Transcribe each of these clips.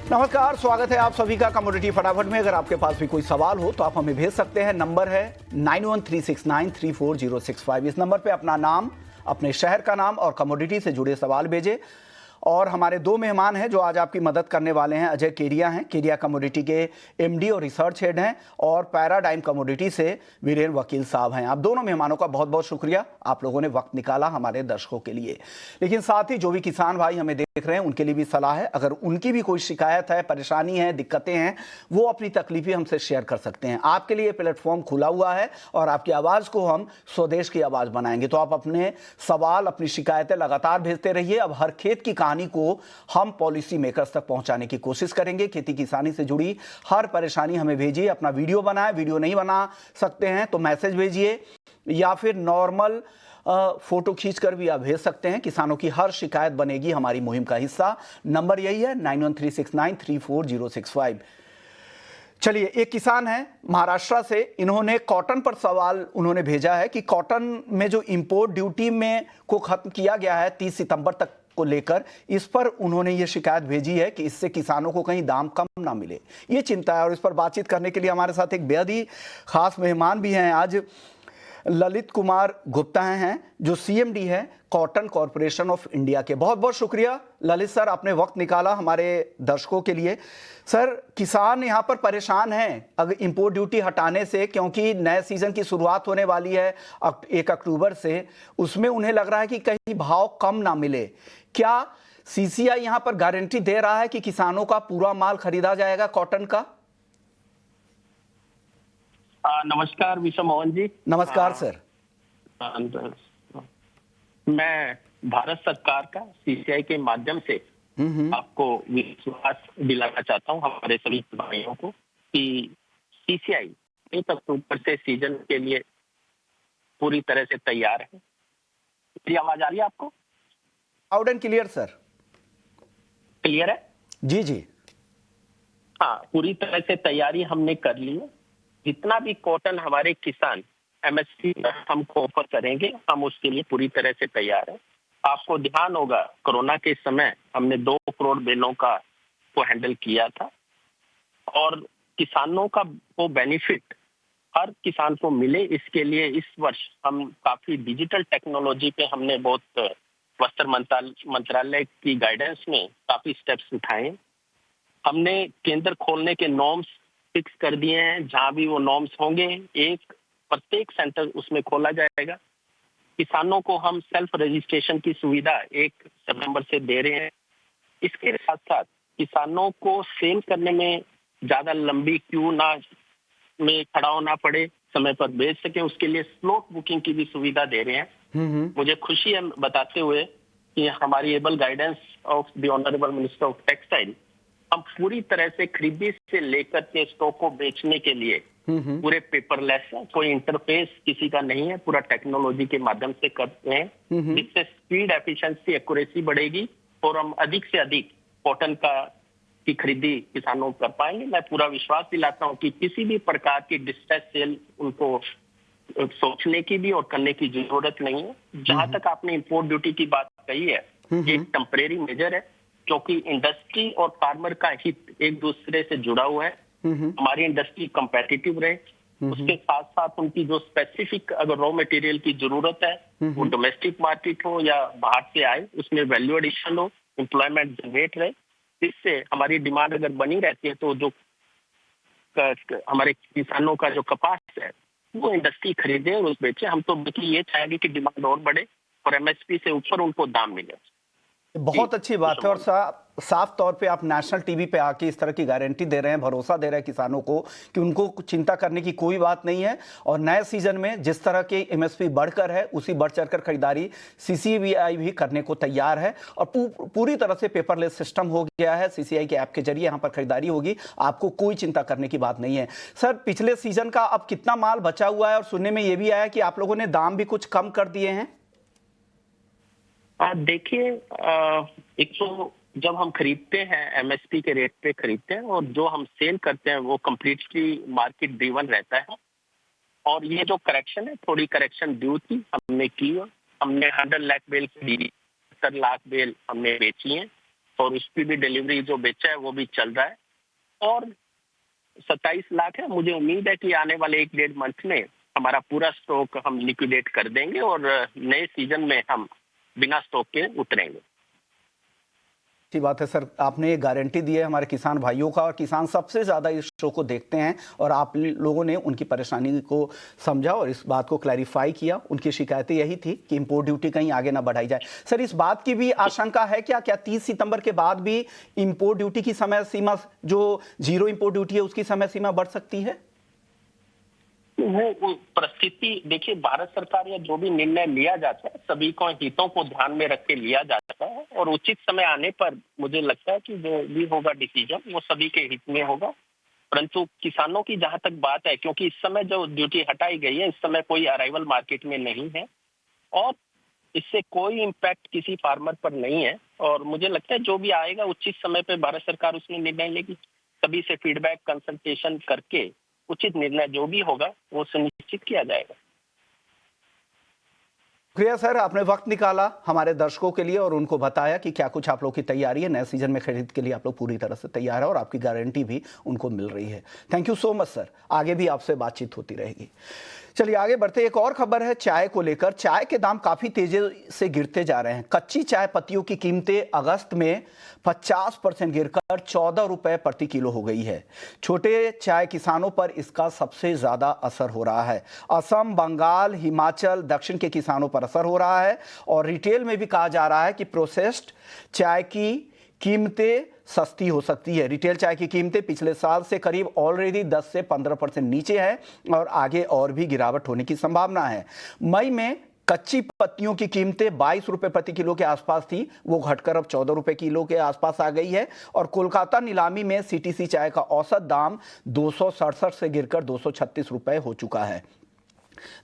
नमस्कार, स्वागत है आप सभी का कमोडिटी फटाफट में। अगर आपके पास भी कोई सवाल हो तो आप हमें भेज सकते हैं। नंबर है 9136934065। इस नंबर पे अपना नाम, अपने शहर का नाम और कमोडिटी से जुड़े सवाल भेजें। और हमारे दो मेहमान हैं जो आज आपकी मदद करने वाले हैं। अजय केरिया हैं, केरिया कमोडिटी के एमडी और रिसर्च हेड हैं, और पैराडाइम कमोडिटी से वीरेन वकील साहब हैं। आप दोनों मेहमानों का बहुत बहुत शुक्रिया, आप लोगों ने वक्त निकाला हमारे दर्शकों के लिए। लेकिन साथ ही जो भी किसान भाई हमें देख रहे हैं उनके लिए भी सलाह है, अगर उनकी भी कोई शिकायत है, परेशानी है, दिक्कतें हैं, वो अपनी तकलीफें हमसे शेयर कर सकते हैं। आपके लिए प्लेटफॉर्म खुला हुआ है और आपकी आवाज़ को हम स्वदेश की आवाज़ बनाएंगे। तो आप अपने सवाल, अपनी शिकायतें लगातार भेजते रहिए। अब हर खेत की कहानी को हम पॉलिसी मेकर्स तक पहुंचाने की कोशिश करेंगे। खेती किसानी से जुड़ी हर परेशानी हमें भेजिए, अपना वीडियो बनाए, वीडियो नहीं बना सकते हैं तो मैसेज भेजिए, या फिर नॉर्मल फोटो खींचकर भी आप भेज सकते हैं। किसानों की हर शिकायत बनेगी हमारी मुहिम का हिस्सा। नंबर यही है 9136934065। चलिए, एक किसान है महाराष्ट्र से, इन्होंने कॉटन पर सवाल उन्होंने भेजा है कि कॉटन में जो इंपोर्ट ड्यूटी में को खत्म किया गया है 30 सितंबर तक को लेकर, इस पर उन्होंने ये शिकायत भेजी है कि इससे किसानों को कहीं दाम कम ना मिले, ये चिंता है। और इस पर बातचीत करने के लिए हमारे साथ एक बेहद ही खास मेहमान भी हैं आज। ललित कुमार गुप्ता हैं जो सीएमडी है कॉटन कॉरपोरेशन ऑफ इंडिया के। बहुत बहुत शुक्रिया ललित सर, आपने वक्त निकाला हमारे दर्शकों के लिए। सर, किसान यहाँ पर परेशान हैं अगर इंपोर्ट ड्यूटी हटाने से, क्योंकि नए सीजन की शुरुआत होने वाली है 1 अक्टूबर से। उसमें उन्हें लग रहा है कि कहीं भाव कम ना मिले। क्या सीसीआई यहाँ पर गारंटी दे रहा है कि किसानों का पूरा माल खरीदा जाएगा कॉटन का? नमस्कार विश्व मोहन जी। नमस्कार सर। मैं भारत सरकार का सीसीआई के माध्यम से आपको विश्वास दिलाना चाहता हूं, हमारे सभी भाइयों को, कि सीसीआई 1 अक्टूबर से सीजन के लिए पूरी तरह से तैयार है। मेरी आवाज आ रही है आपको? Loud and clear sir. Clear है? जी जी। हाँ, पूरी तरह से तैयारी हमने कर ली है। जितना भी कॉटन हमारे किसान एमएसपी हमको ऑफर करेंगे, हम उसके लिए पूरी तरह से तैयार हैं। आपको ध्यान होगा, कोरोना के समय हमने 2 करोड़ बेलों का को हैंडल किया था, और किसानों का वो बेनिफिट हर किसान को मिले, इसके लिए इस वर्ष हम काफी डिजिटल टेक्नोलॉजी पे हमने बहुत वस्त्र मंत्रालय की गाइडेंस में काफी स्टेप्स उठाए। हमने केंद्र खोलने के नॉर्म्स फिक्स कर दिए हैं। जहां भी वो नॉर्म्स होंगे, प्रत्येक सेंटर उसमें खोला जाएगा। किसानों को हम सेल्फ रजिस्ट्रेशन की सुविधा 1 सितंबर से दे रहे हैं। इसके साथ साथ किसानों को सेल करने में ज्यादा लंबी क्यू में खड़ा होना पड़े, समय पर बेच सके, उसके लिए स्लॉट बुकिंग की भी सुविधा दे रहे हैं। मुझे खुशी है बताते हुए कि हमारी able guidance of the honourable minister of textile, हम पूरी तरह से खरीदी से लेकर के स्टॉक को बेचने के लिए पूरे पेपरलेस है, कोई इंटरफेस किसी का नहीं है, पूरा टेक्नोलॉजी के माध्यम से करते हैं, जिससे स्पीड, एफिशिएंसी, एक्यूरेसी बढ़ेगी और हम अधिक से अधिक कॉटन की खरीदी किसानों को कर पाएंगे। मैं पूरा विश्वास दिलाता हूं कि किसी भी प्रकार की डिस्ट्रेस सेल उनको सोचने की भी और करने की जरूरत नहीं है। जहां तक आपने इंपोर्ट ड्यूटी की बात कही है, ये एक टेम्परेरी मेजर है, क्योंकि इंडस्ट्री और फार्मर का हित एक दूसरे से जुड़ा हुआ है। हमारी इंडस्ट्री कंपेटिटिव रहे, उसके साथ साथ उनकी जो स्पेसिफिक अगर रॉ मटेरियल की जरूरत है, वो डोमेस्टिक मार्केट हो या बाहर से आए, उसमें वैल्यू एडिशन हो, एम्प्लॉयमेंट जनरेट रहे। इससे हमारी डिमांड अगर बनी रहती है तो जो हमारे किसानों का जो कपास है वो इंडस्ट्री खरीदे और उस बेचे। हम तो बल्कि ये चाहेंगे कि डिमांड और बढ़े और एमएसपी से ऊपर उनको दाम मिले। बहुत अच्छी बात है। और साफ तौर पे आप नेशनल टीवी पे आके इस तरह की गारंटी दे रहे हैं, भरोसा दे रहे हैं किसानों को कि उनको चिंता करने की कोई बात नहीं है। और नए सीजन में जिस तरह की एमएसपी बढ़कर है, उसी बढ़ चढ़कर खरीदारी सीसीआई भी करने को तैयार है। और पूरी तरह से पेपरलेस सिस्टम हो गया है। सीसीआई के ऐप के जरिए यहाँ पर खरीदारी होगी, आपको कोई चिंता करने की बात नहीं है। सर, पिछले सीजन का अब कितना माल बचा हुआ है? और सुनने में ये भी आया कि आप लोगों ने दाम भी कुछ कम कर दिए हैं। देखिए, एक तो जब हम खरीदते हैं एमएसपी के रेट पे खरीदते हैं, और जो हम सेल करते हैं वो कम्प्लीटली मार्केट ड्रिवन रहता है। और ये जो करेक्शन है, थोड़ी करेक्शन ड्यू थी, हमने की। हमने 100 लाख बेल खरीदी, 70 लाख बेल हमने बेची है। और उसकी भी डिलीवरी जो बेचा है वो भी चल रहा है और 27 लाख है। मुझे उम्मीद है कि आने वाले 1-1.5 मंथ में हमारा पूरा स्टॉक हम लिक्विडेट कर देंगे और नए सीजन में हम बिना स्टॉक के उतरेंगे। अच्छी बात है सर, आपने ये गारंटी दी है हमारे किसान भाइयों का, और किसान सबसे ज़्यादा इस शो को देखते हैं और आप लोगों ने उनकी परेशानी को समझा और इस बात को क्लैरिफाई किया। उनकी शिकायतें यही थी कि इंपोर्ट ड्यूटी कहीं आगे ना बढ़ाई जाए। सर, इस बात की भी आशंका है क्या 30 सितंबर के बाद भी इंपोर्ट ड्यूटी की समय सीमा, जो जीरो इंपोर्ट ड्यूटी है उसकी समय सीमा बढ़ सकती है? वो परिस्थिति देखिए, भारत सरकार या जो भी निर्णय लिया जाता है सभी को हितों को ध्यान में रख के लिया जाता है और उचित समय आने पर मुझे लगता है कि जो भी होगा डिसीजन वो सभी के हित में होगा। परंतु किसानों की जहां तक बात है, क्योंकि इस समय जो ड्यूटी हटाई गई है, इस समय कोई अराइवल मार्केट में नहीं है और इससे कोई इम्पैक्ट किसी फार्मर पर नहीं है और मुझे लगता है जो भी आएगा उचित समय पे भारत सरकार उसमें निर्णय लेगी। सभी से फीडबैक कंसल्टेशन करके उचित निर्णय जो भी होगा वो सुनिश्चित किया जाएगा। शुक्रिया सर, आपने वक्त निकाला हमारे दर्शकों के लिए और उनको बताया कि क्या कुछ आप लोग की तैयारी है। नए सीजन में खरीद के लिए आप लोग पूरी तरह से तैयार है और आपकी गारंटी भी उनको मिल रही है। Thank you so much sir, आगे भी आपसे बातचीत होती रहेगी। चलिए आगे बढ़ते, एक और खबर है चाय को लेकर। चाय के दाम काफी तेजी से गिरते जा रहे हैं। कच्ची चाय पत्तियों की कीमतें अगस्त में 50% गिरकर 14 रुपए प्रति किलो हो गई है। छोटे चाय किसानों पर इसका सबसे ज्यादा असर हो रहा है। असम, बंगाल, हिमाचल, दक्षिण के किसानों पर असर हो रहा है और रिटेल में भी कहा जा रहा है कि प्रोसेस्ड चाय की कीमतें सस्ती हो सकती है। रिटेल चाय की कीमतें पिछले साल से करीब ऑलरेडी 10 से 15% नीचे है और आगे और भी गिरावट होने की संभावना है। मई में कच्ची पत्तियों की कीमतें 22 रुपए प्रति किलो के आसपास थी, वो घटकर अब 14 रुपए किलो के आसपास आ गई है और कोलकाता नीलामी में सीटीसी चाय का औसत दाम 267 से गिरकर 236 रुपए हो चुका है।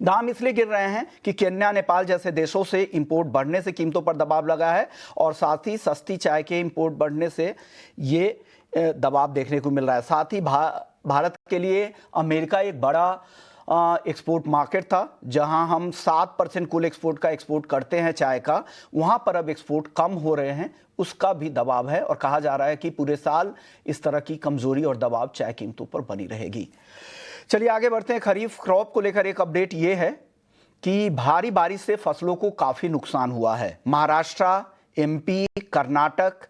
दाम इसलिए गिर रहे हैं कि केन्या, नेपाल जैसे देशों से इंपोर्ट बढ़ने से कीमतों पर दबाव लगा है और साथ ही सस्ती चाय के इंपोर्ट बढ़ने से ये दबाव देखने को मिल रहा है। साथ ही भारत के लिए अमेरिका एक बड़ा एक्सपोर्ट मार्केट था, जहां हम 7% कुल एक्सपोर्ट का एक्सपोर्ट करते हैं चाय का, वहां पर अब एक्सपोर्ट कम हो रहे हैं, उसका भी दबाव है और कहा जा रहा है कि पूरे साल इस तरह की कमजोरी और दबाव चाय कीमतों पर बनी रहेगी। चलिए आगे बढ़ते हैं। खरीफ क्रॉप को लेकर एक अपडेट ये है कि भारी बारिश से फसलों को काफी नुकसान हुआ है। महाराष्ट्र, एमपी, कर्नाटक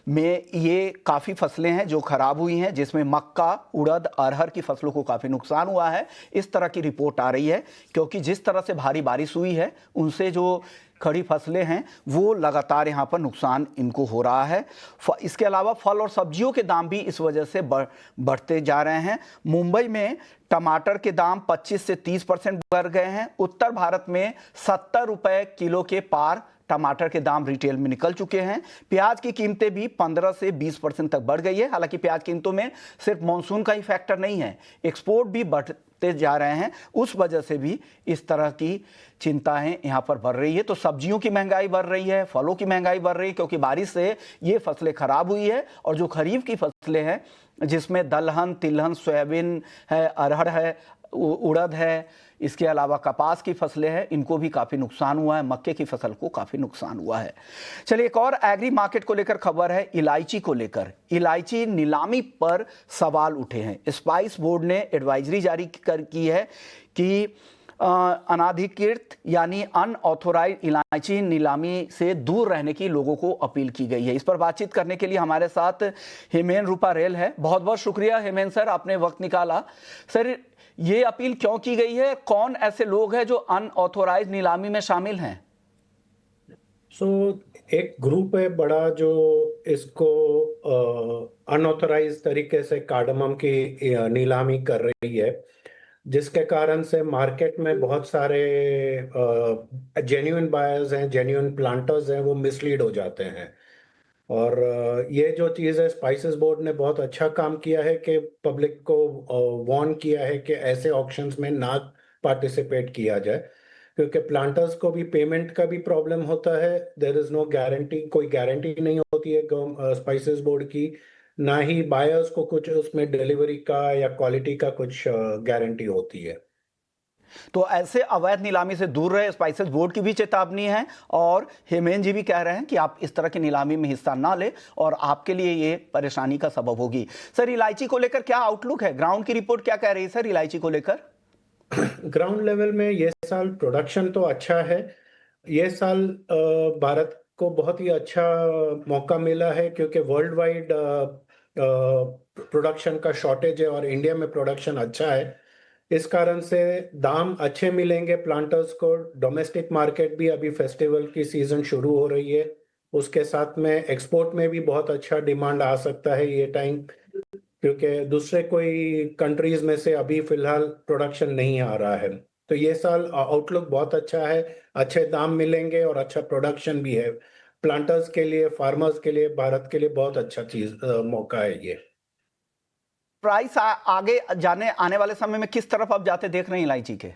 में ये काफ़ी फसलें हैं जो खराब हुई हैं, जिसमें मक्का, उड़द, अरहर की फसलों को काफ़ी नुकसान हुआ है। इस तरह की रिपोर्ट आ रही है क्योंकि जिस तरह से भारी बारिश हुई है उनसे जो खड़ी फसलें हैं वो लगातार यहाँ पर नुकसान इनको हो रहा है। इसके अलावा फल और सब्जियों के दाम भी इस वजह से बढ़ते जा रहे हैं। मुंबई में टमाटर के दाम 25 से 30% बढ़ गए हैं। उत्तर भारत में 70 रुपए किलो के पार टमाटर के दाम रिटेल में निकल चुके हैं। प्याज की कीमतें भी 15 से 20% तक बढ़ गई है। हालांकि प्याज कीमतों में सिर्फ मॉनसून का ही फैक्टर नहीं है, एक्सपोर्ट भी बढ़ते जा रहे हैं, उस वजह से भी इस तरह की चिंताएं यहां पर बढ़ रही है। तो सब्जियों की महंगाई बढ़ रही है, फलों की महंगाई बढ़ रही है क्योंकि बारिश से ये फसलें खराब हुई है और जो खरीफ की फसलें हैं जिसमें दलहन, तिलहन, सोयाबीन है, अरहर है, उड़द है, इसके अलावा कपास की फसलें हैं, इनको भी काफ़ी नुकसान हुआ है। मक्के की फसल को काफ़ी नुकसान हुआ है। चलिए एक और एग्री मार्केट को लेकर खबर है, इलायची को लेकर। इलायची नीलामी पर सवाल उठे हैं। स्पाइस बोर्ड ने एडवाइजरी जारी की है कि अनाधिकृत यानी अनऑथोराइज इलायची नीलामी से दूर रहने की लोगों को अपील की गई है। इस पर बातचीत करने के लिए हमारे साथ हेमेन रूपारेल है। बहुत बहुत शुक्रिया हेमेन सर, आपने वक्त निकाला। सर, ये अपील क्यों की गई है? कौन ऐसे लोग हैं जो अनऑथोराइज नीलामी में शामिल हैं? एक ग्रुप है बड़ा जो इसको अनऑथराइज तरीके से कार्डमम की नीलामी कर रही है, जिसके कारण से मार्केट में बहुत सारे जेन्युइन बायर्स हैं, जेन्युइन प्लांटर्स हैं, वो मिसलीड हो जाते हैं। और ये जो चीज़ है, स्पाइसेस बोर्ड ने बहुत अच्छा काम किया है कि पब्लिक को वार्न किया है कि ऐसे ऑक्शंस में ना पार्टिसिपेट किया जाए, क्योंकि प्लांटर्स को भी पेमेंट का भी प्रॉब्लम होता है। देयर इज नो गारंटी, कोई गारंटी नहीं होती है स्पाइसेस बोर्ड की, ना ही बायर्स को कुछ उसमें डिलीवरी का या क्वालिटी का कुछ गारंटी होती है। तो ऐसे अवैध नीलामी से दूर रहे, स्पाइसेस बोर्ड की भी चेतावनी है और हेमेन जी भी कह रहे हैं कि आप इस तरह की नीलामी में हिस्सा ना ले और आपके लिए ये परेशानी का सबब होगी। सर, इलायची को लेकर क्या आउटलुक है? ग्राउंड की रिपोर्ट क्या कह रही है सर इलायची को लेकर? ग्राउंड लेवल में ये साल प्रोडक्शन तो अच्छा है। ये साल भारत को बहुत ही अच्छा मौका मिला है क्योंकि वर्ल्ड वाइड प्रोडक्शन का शॉर्टेज है और इंडिया में प्रोडक्शन अच्छा है। इस कारण से दाम अच्छे मिलेंगे प्लांटर्स को। डोमेस्टिक मार्केट भी अभी फेस्टिवल की सीजन शुरू हो रही है, उसके साथ में एक्सपोर्ट में भी बहुत अच्छा डिमांड आ सकता है ये टाइम, क्योंकि दूसरे कोई कंट्रीज में से अभी फिलहाल प्रोडक्शन नहीं आ रहा है। तो ये साल आउटलुक बहुत अच्छा है, अच्छे दाम मिलेंगे और अच्छा प्रोडक्शन भी है। प्लांटर्स के लिए, फार्मर्स के लिए, भारत के लिए बहुत अच्छा मौका है ये। प्राइस आगे जाने आने वाले समय में किस तरफ आप जाते देख रहे हैं इलायची के?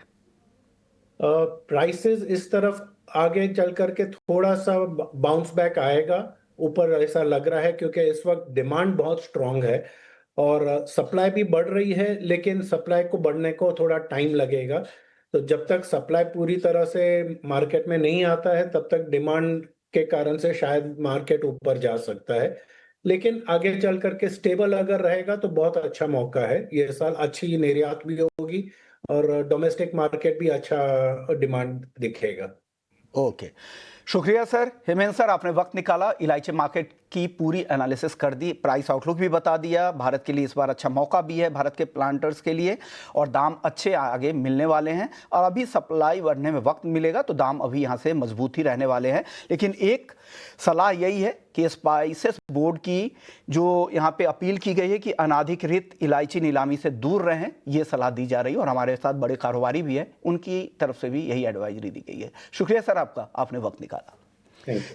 प्राइसेस इस तरफ आगे चल करके थोड़ा सा बाउंस बैक आएगा ऊपर, ऐसा लग रहा है, क्योंकि इस वक्त डिमांड बहुत स्ट्रांग है और सप्लाई भी बढ़ रही है, लेकिन सप्लाई को बढ़ने को थोड़ा टाइम लगेगा। तो जब तक सप्लाई पूरी तरह से मार्केट में नहीं आता है तब तक डिमांड के कारण से शायद मार्केट ऊपर जा सकता है, लेकिन आगे चल करके स्टेबल अगर रहेगा तो बहुत अच्छा मौका है। ये साल अच्छी निर्यात भी होगी और डोमेस्टिक मार्केट भी अच्छा डिमांड दिखेगा। ओके, शुक्रिया सर। हेमेंद्र सर, आपने वक्त निकाला, इलायची मार्केट की पूरी एनालिसिस कर दी, प्राइस आउटलुक भी बता दिया। भारत के लिए इस बार अच्छा मौका भी है, भारत के प्लांटर्स के लिए, और दाम अच्छे आगे मिलने वाले हैं और अभी सप्लाई बढ़ने में वक्त मिलेगा तो दाम अभी यहाँ से मजबूत ही रहने वाले हैं। लेकिन एक सलाह यही है कि स्पाइसेस बोर्ड की जो यहाँ पे अपील की गई है कि अनाधिकृत इलायची नीलामी से दूर रहें, ये सलाह दी जा रही है और हमारे साथ बड़े कारोबारी भी हैं, उनकी तरफ से भी यही एडवाइजरी दी गई है। शुक्रिया सर आपका, आपने वक्त निकाला।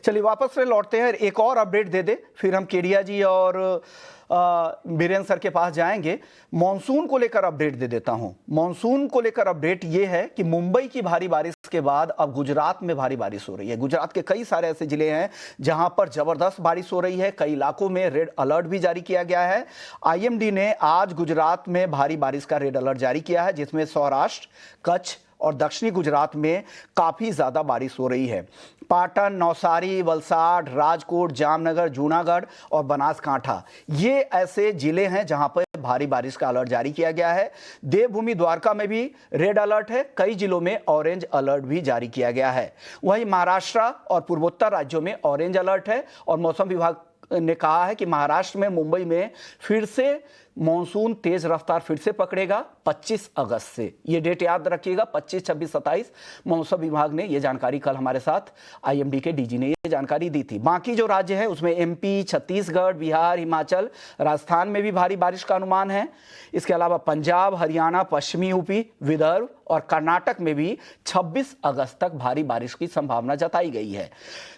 चलिए वापस से लौटते हैं, एक और अपडेट दे दे, फिर हम केडिया जी और बीरेन सर के पास जाएंगे। मॉनसून को लेकर अपडेट दे देता हूं। मॉनसून को लेकर अपडेट यह है कि मुंबई की भारी बारिश के बाद अब गुजरात में भारी बारिश हो रही है। गुजरात के कई सारे ऐसे जिले हैं जहां पर जबरदस्त बारिश हो रही है, कई इलाकों में रेड अलर्ट भी जारी किया गया है। आईएमडी ने आज गुजरात में भारी बारिश का रेड अलर्ट जारी किया है, जिसमें सौराष्ट्र, कच्छ और दक्षिणी गुजरात में काफ़ी ज़्यादा बारिश हो रही है। पाटन, नौसारी, वलसाड, राजकोट, जामनगर, जूनागढ़ और बनासकांठा, ये ऐसे जिले हैं जहां पर भारी बारिश का अलर्ट जारी किया गया है। देवभूमि द्वारका में भी रेड अलर्ट है, कई जिलों में ऑरेंज अलर्ट भी जारी किया गया है। वहीं महाराष्ट्र और पूर्वोत्तर राज्यों में ऑरेंज अलर्ट है और मौसम विभाग ने कहा है कि महाराष्ट्र में, मुंबई में फिर से मॉनसून तेज रफ्तार फिर से पकड़ेगा 25 अगस्त से। ये डेट याद रखिएगा, 25, 26, 27। मौसम विभाग ने ये जानकारी कल हमारे साथ आईएमडी के डीजी ने ये जानकारी दी थी। बाकी जो राज्य हैं उसमें एमपी, छत्तीसगढ़, बिहार, हिमाचल, राजस्थान में भी भारी बारिश का अनुमान है। इसके अलावा पंजाब, हरियाणा, पश्चिमी यूपी, विदर्भ और कर्नाटक में भी 26 अगस्त तक भारी बारिश की संभावना जताई गई है।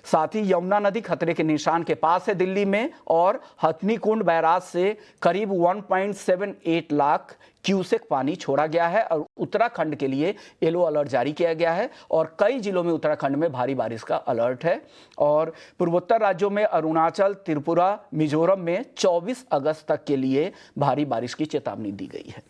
साथ ही यमुना नदी खतरे के निशान के पास है दिल्ली में, और हथनीकुंड बैराज से करीब 1.78 लाख क्यूसेक पानी छोड़ा गया है और उत्तराखंड के लिए येलो अलर्ट जारी किया गया है और कई जिलों में उत्तराखंड में भारी बारिश का अलर्ट है। और पूर्वोत्तर राज्यों में अरुणाचल, त्रिपुरा, मिजोरम में 24 अगस्त तक के लिए भारी बारिश की चेतावनी दी गई है।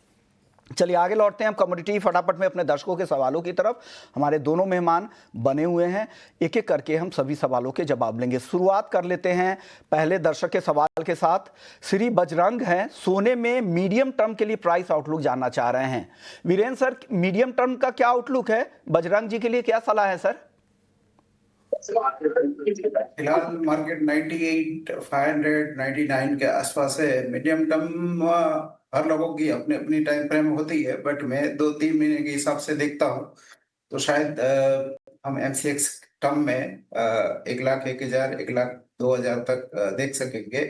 चलिए आगे लौटते हैं हम कमोडिटी फटाफट में अपने दर्शकों के सवालों की तरफ। हमारे दोनों मेहमान बने हुए हैं, एक एक करके हम सभी सवालों के जवाब लेंगे। शुरुआत कर लेते हैं पहले दर्शक के सवाल के साथ। श्री बजरंग हैं, सोने में मीडियम टर्म के लिए प्राइस आउटलुक जानना चाह रहे हैं। वीरेंद्र सर, मीडियम टर्म का क्या आउटलुक है? बजरंग जी के लिए क्या सलाह है सर? फिलहाल मार्केट 98, 599 के आसपास है। मीडियम टर्म हर लोगों की अपनी अपनी टाइम फ्रेम होती है, बट मैं 2-3 महीने के हिसाब से देखता हूँ। तो शायद हम MCX टर्म में 1 लाख 1,000, 1 लाख 2,000 तक देख सकेंगे।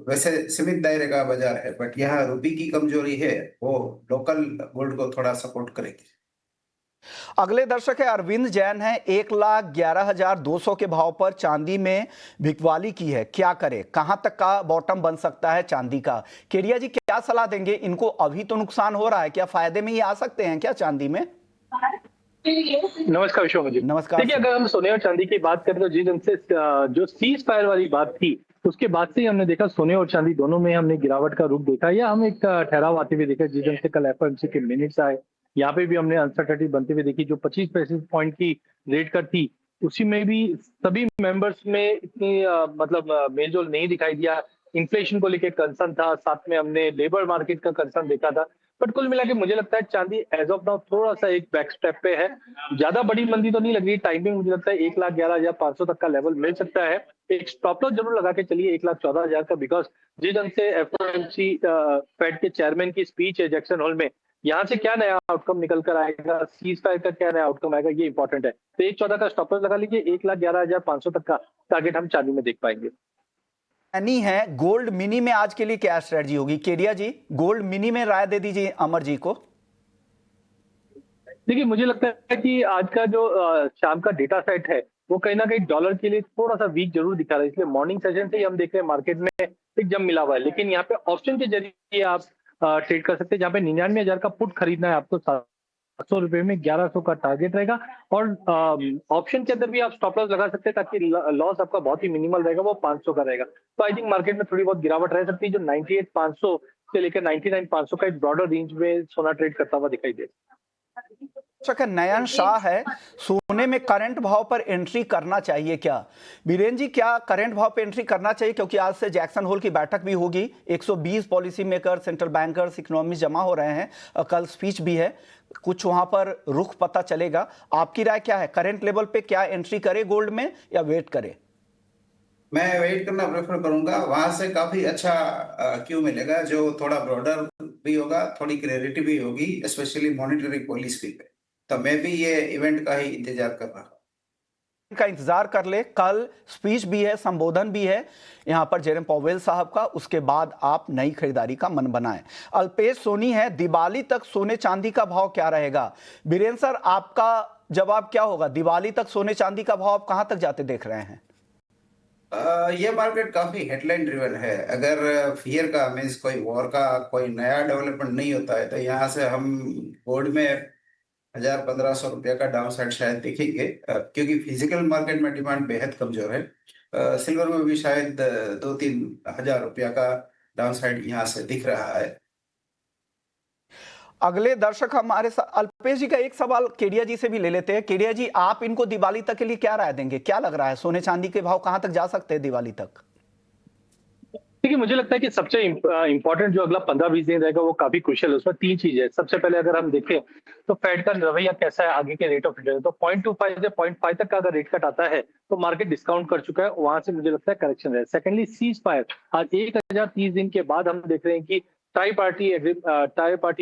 वैसे सीमित दायरे का बाजार है, बट यहाँ रुपये की कमजोरी है, वो लोकल गोल्ड को थोड़ा सपोर्ट करेगी। अगले दर्शक है अरविंद जैन है, 1,11,200 के भाव पर चांदी में बिकवाली की है, क्या करे? कहां तक का बॉटम बन सकता है चांदी का? केडिया जी क्या सलाह देंगे? इनको अभी तो नुकसान हो रहा है, क्या फायदे में ही आ सकते हैं क्या चांदी में? नमस्कार विश्व जी। नमस्कार। देखिए, अगर हम सोने और चांदी की बात करें तो जिस ढंग से जो सीज फायर वाली बात थी, उसके बाद से ही हमने देखा सोने और चांदी दोनों में हमने गिरावट का रुख देखा, या हम एक ठहराव आते हुए देखा। जिस ढंग से कल FOMC के मिनट्स आए, यहाँ पे भी हमने अनसर्टेनिटी बनते हुए देखी। जो 25 बेसिस पॉइंट की रेट कट थी, उसी में भी सभी मेंबर्स में इतनी मेलजोल नहीं दिखाई दिया। इन्फ्लेशन को लेके कंसर्न था, साथ में हमने लेबर मार्केट का कंसर्न देखा था। बट कुल मिला के मुझे लगता है चांदी एज ऑफ नाउ थोड़ा सा एक बैक स्टेप पे है। ज्यादा बड़ी मंदी तो नहीं लग रही। टाइमिंग मुझे लगता है 1,11,500 तक का लेवल मिल सकता है। एक स्टॉप लॉस जरूर लगा के चलिए 1,14,000 का, बिकॉज जिस ढंग से एफओएमसी फेड के चेयरमैन की स्पीच है जैक्सन होल में, यहाँ से क्या नया आउटकम निकल कर आएगा, सीज फायर का क्या नया आउटकम आएगा, ये इंपॉर्टेंट है। तो 1,14 का स्टॉप लॉस लगा लीजिए, 1,11,500 तक का टारगेट हम चांदी में देख पाएंगे। नहीं है गोल्ड मिनी में आज के लिए क्या स्ट्रेटजी होगी? केडिया जी, गोल्ड मिनी में राय दे दीजिए अमर जी को। देखिए, मुझे लगता है कि आज का जो शाम का डेटा सेट है वो कहीं ना कहीं डॉलर के लिए थोड़ा सा वीक जरूर दिखा रहा है। इसलिए मॉर्निंग सेशन से ही हम देख रहे हैं मार्केट में एक जम मिला हुआ है। लेकिन यहाँ पे ऑप्शन के जरिए आप ट्रेड कर सकते हैं, जहाँ पे 99,000 का पुट खरीदना है आपको, 700 रुपए में 1,100 का टारगेट रहेगा। और ऑप्शन के अंदर भी आप स्टॉप लॉस लगा सकते हैं, ताकि लॉस आपका बहुत ही मिनिमल रहेगा, वो 500 का रहेगा। तो आई थिंक मार्केट में थोड़ी बहुत गिरावट रह सकती है। जो 98,500 से लेकर 99,500 का एक ब्रॉडर रेंज में सोना ट्रेड करता हुआ दिखाई दे। नयन शाह है, सोने में करंट भाव पर एंट्री करना चाहिए क्या? बीरेन जी, क्या करंट भाव पर एंट्री करना चाहिए? क्योंकि आज से जैक्सन होल की बैठक भी होगी, 120 policy maker, central bankers, economist जमा हो रहे हैं, कल स्पीच भी है, कुछ वहां पर रुख पता चलेगा। आपकी राय क्या है? करंट लेवल पे क्या एंट्री करे गोल्ड में या वेट करे? मैं वेट करना प्रेफर करूंगा। वहां से काफी अच्छा क्यू मिलेगा, जो थोड़ा ब्रॉडर भी होगा, थोड़ी क्लैरिटी भी होगी, स्पेशली मॉनेटरी पॉलिसी पे। तो मैं भी ये इवेंट का ही इंतजार कर रहा हूं। का इंतजार कर ले, कल स्पीच भी है, संबोधन भी है यहां पर जेरम पॉवेल साहब का। उसके बाद आप नई खरीदारी का मन बनाएं। अल्पेश सोनी है, दिवाली तक सोने चांदी का भाव क्या रहेगा? बीरेन सर, आपका जवाब क्या होगा? दिवाली तक सोने चांदी का भाव आप कहां तक जाते देख रहे हैं? ये मार्केट काफी हेडलाइन ड्रिवन है। अगर फियर का मीन्स कोई वॉर का कोई नया डेवलपमेंट नहीं होता है, तो यहाँ से हम गोल्ड में 1,000-1,500 का डाउन साइड शायद दिखेंगे, क्योंकि फिजिकल मार्केट में डिमांड बेहद कमजोर है। सिल्वर में भी शायद 2-3 हजार रुपया का डाउन साइड यहाँ से दिख रहा है। अगले दर्शक हमारे साथ अल्पेश जी का एक सवाल केडिया जी से भी ले लेते हैं। केडिया जी, आप इनको दिवाली तक के लिए क्या राय देंगे? क्या लग रहा है, सोने चांदी के भाव कहां तक जा सकते हैं दिवाली तक? देखिए, मुझे लगता है कि सबसे इंपॉर्टेंट जो अगला 15-20 दिन रहेगा वो काफी क्रुशियल है। उसमें 3 चीजें है। सबसे पहले अगर हम देखें तो फेड का रवैया कैसा है, आगे के रेट ऑफ रिटर्न। तो 0.25 से 0.5 तक का अगर रेट कट आता है तो मार्केट डिस्काउंट कर चुका है, वहां से मुझे लगता है करेक्शन है। सेकेंडली, सीज फायर आज 1,030 दिन के बाद हम देख रहे हैं कि टाई पार्टी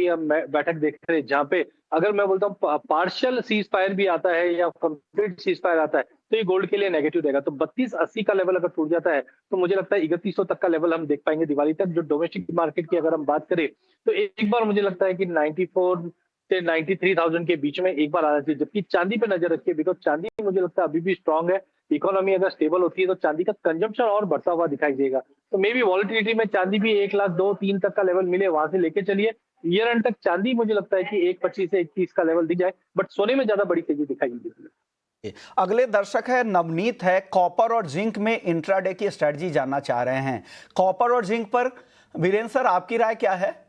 हम बैठक देख रहे हैं, जहां पे अगर मैं बोलता हूँ पार्शियल सीज फायर भी आता है या कंप्लीट सीज फायर आता है तो ये गोल्ड के लिए नेगेटिव रहेगा। तो 3280 का लेवल अगर टूट जाता है तो मुझे लगता है 3100 तक का लेवल हम देख पाएंगे दिवाली तक। जो डोमेस्टिक मार्केट की अगर हम बात करें तो एक बार मुझे लगता है कि 94 से 93,000 के बीच में एक बार आना चाहिए। जबकि चांदी पे नजर रखिए, बिकॉज चांदी मुझे लगता है अभी भी स्ट्रांग है। इकोनॉमी अगर स्टेबल होती है तो चांदी का कंजम्पशन और बढ़ता हुआ दिखाई देगा। तो मे बी वॉलिटिलिटी में चांदी भी 1,02,3 तक का लेवल मिले, वहां से लेके चलिए। ईयर एंड तक चांदी मुझे लगता है कि 1,25 से 1,30 का लेवल दिख जाए, बट सोने में ज्यादा बड़ी तेजी दिखाई नहीं देती। अगले दर्शक है नवनीत है, कॉपर और जिंक में इंट्राडे की स्ट्रेटजी जानना चाह रहे हैं। कॉपर और जिंक पर वीरेंद्र सर, आपकी राय क्या है?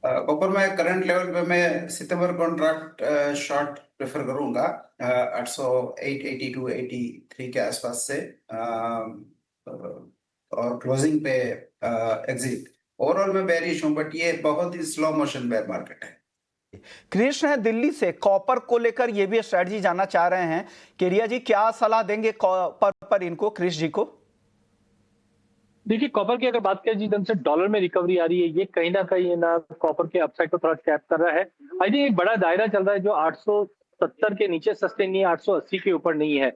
कॉपर में करंट लेवल पे मैं सितंबर कॉन्ट्रैक्ट शॉर्ट प्रेफर करूंगा, 882-83 के आसपास से, और क्लोजिंग पे एग्जिट। ओवरऑल मैं बेरिश हूं, बट ये बहुत ही स्लो मोशन बेयर मार्केट है। कृष्ण है दिल्ली से, कॉपर को लेकर ये भी स्ट्रेटजी जानना चाह रहे हैं। केडिया जी, क्या सलाह देंगे कॉपर पर इनको, कृष्ण जी को? देखिए, कॉपर की अगर बात करें जिस ढंग से डॉलर में रिकवरी आ रही है, ये कहीं ना कहीं ना कॉपर के अपसाइड को थोड़ा कैप कर रहा है। आई थिंक एक बड़ा दायरा चल रहा है जो 870 के नीचे सस्टेन नहीं है, 880 के ऊपर नहीं है।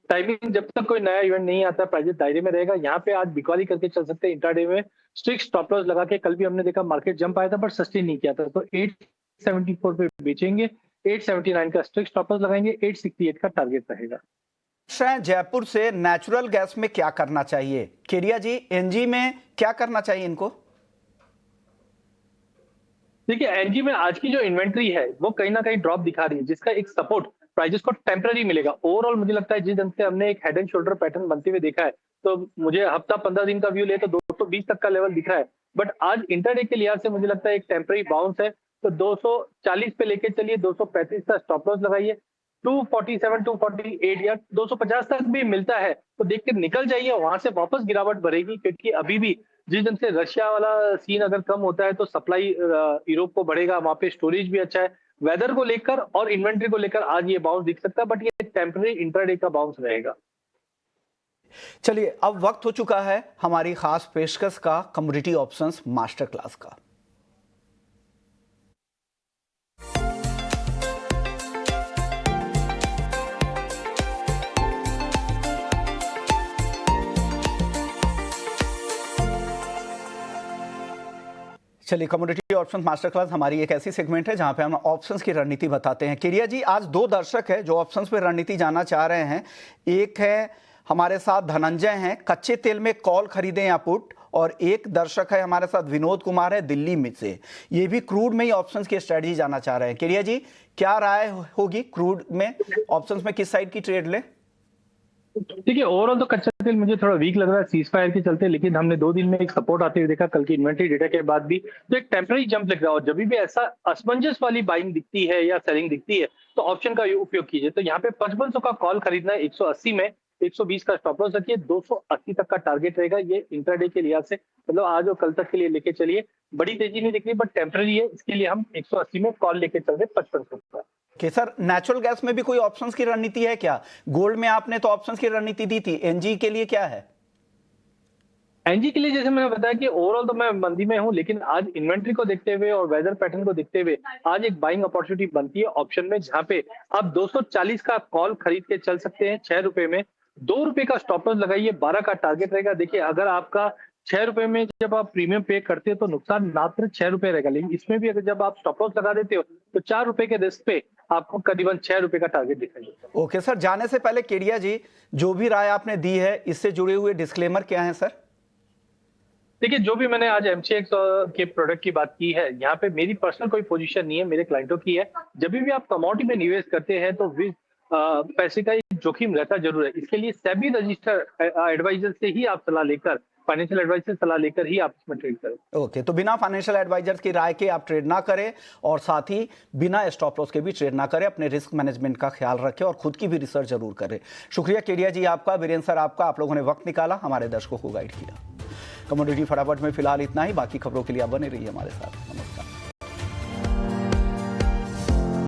टाइमिंग जब तक कोई नया इवेंट नहीं आता, प्राइस दायरे में रहेगा। यहाँ पे आज बिकवाली करके चल सकते हैं इंट्राडे में, स्ट्रिक्ट स्टॉप लॉस लगा के। कल भी हमने देखा मार्केट जंप आया था पर सस्टेन नहीं किया था, तो 874 पे बेचेंगे, 879 का स्ट्रिक्ट स्टॉप लॉस लगाएंगे, 868 का टारगेट रहेगा। जयपुर से, नेचुरल गैस में क्या करना चाहिए? केडिया जी, एनजी में क्या करना चाहिए इनको? देखिए, एनजी में आज की जो इन्वेंट्री है वो कहीं ना कहीं ड्रॉप दिखा रही है, जिसका एक सपोर्ट प्राइजेस को टेम्पररी मिलेगा। ओवरऑल मुझे लगता है जिस ढंग से हमने एक हेड एंड शोल्डर पैटर्न बनते हुए देखा है, तो मुझे हफ्ता 15 दिन का व्यू ले तो 220 तक का लेवल दिख रहा है। बट आज इंटरडे के लिहाज से मुझे लगता है एक टेम्पररी बाउंस है, तो 240 पे लेके चलिए, 235 का स्टॉप लॉस लगाइए, 247, 248 या 250 तक भी मिलता है तो देख के निकल जाइए, वहां से वापस गिरावट बढ़ेगी, क्योंकि अभी भी जिस दिन से रशिया वाला सीन अगर कम होता है तो सप्लाई यूरोप को बढ़ेगा, वहां पे स्टोरेज भी अच्छा है। वेदर को लेकर और इन्वेंट्री को लेकर आज ये बाउंस दिख सकता है, बट ये टेम्पररी इंट्राडे का बाउंस रहेगा। चलिए, अब वक्त हो चुका है हमारी खास पेशकश का, कमोडिटी ऑप्शंस मास्टर क्लास का। चलिए, कमोडिटी ऑप्शंस मास्टर क्लास हमारी एक ऐसी सेगमेंट है जहां पे हम ऑप्शंस की रणनीति बताते हैं। केरिया जी, आज दो दर्शक है जो ऑप्शंस पे रणनीति जानना चाह रहे हैं। एक है हमारे साथ धनंजय हैं, कच्चे तेल में कॉल खरीदें या पुट, और एक दर्शक है हमारे साथ विनोद कुमार है दिल्ली में से, ये भी क्रूड में ही ऑप्शंस की स्ट्रेटजी जानना चाह रहे हैं। केरिया जी, क्या राय होगी क्रूड में ऑप्शंस में, किस साइड की ट्रेड ले? देखिए, ओवरऑल तो कच्चा तेल मुझे थोड़ा वीक लग रहा है सीज फायर के चलते, लेकिन हमने 2 दिन में एक सपोर्ट आते हुए देखा कल की इन्वेंट्री डेटा के बाद भी, तो एक टेम्पररी जंप लग रहा है। और जब भी ऐसा असमंजस वाली बाइंग दिखती है या सेलिंग दिखती है तो ऑप्शन का उपयोग कीजिए। तो यहाँ पे 5500 का कॉल खरीदना है, 180 में 120 का स्टॉप लॉस रखिए, 280 तक का टारगेट रहेगा। ये इंट्राडे के लिहाज से मतलब आज और कल तक के लिए लेके चलिए, बड़ी तेजी नहीं दिख रही बट टेम्पररी है, इसके लिए हम 180 में कॉल लेके चल रहे 5500 का। कि सर, नेचुरल गैस में भी कोई ऑप्शंस की रणनीति है क्या? गोल्ड में आपने तो ऑप्शंस की रणनीति दी थी, एनजी के लिए क्या है? एनजी के लिए जैसे मैंने बताया कि ओवरऑल तो मैं मंदी में हूं, लेकिन आज इन्वेंट्री को देखते हुए और वेदर पैटर्न को देखते हुए आज एक बाइंग अपॉर्चुनिटी बनती है ऑप्शन में, जहां पे आप 240 का कॉल खरीद के चल सकते हैं 6 रुपए में, 2 रुपए का स्टॉप लॉस लगाइए, 12 का टारगेट रहेगा। देखिए, अगर आपका 6 रुपए में जब आप प्रीमियम पे करते हो तो नुकसान मात्र 6 रुपए रहेगा, लेकिन इसमें भी अगर जब आप स्टॉप लॉस लगा देते हो तो 4 रुपए के रिस्क पे आपको करीबन 6 रुपए का टारगेट दिखाई देता है। ओके सर, जाने से पहले केडिया जी, जो भी राय आपने दी है इससे जुड़े हुए डिस्क्लेमर क्या है सर? देखिए, जो भी मैंने आज एमसीएक्स के प्रोडक्ट की बात की है, यहाँ पे मेरी पर्सनल कोई पोजीशन नहीं है, मेरे क्लाइंटों की है। जब भी आप कमोडिटी में निवेश करते हैं तो पैसे का एक जोखिम रहता जरूर है, इसके लिए सेबी रजिस्टर एडवाइजर से ही आप सलाह लेकर, फाइनेंशियल एडवाइजर से सलाह लेकर ही आप इसमें ट्रेड करें। ओके, तो बिना फाइनेंशियल एडवाइजर्स की राय के आप ट्रेड ना करें, और साथ ही बिना स्टॉप लॉस के भी ट्रेड ना करें। अपने रिस्क मैनेजमेंट का ख्याल रखें और खुद की भी रिसर्च जरूर करें। शुक्रिया केडिया जी आपका, वीरेंद्र सर आपका, आप लोगों ने वक्त निकाला, हमारे दर्शकों को गाइड किया। कमोडिटी फटाफट में फिलहाल इतना ही, बाकी खबरों के लिए आप बने रहिए हमारे साथ।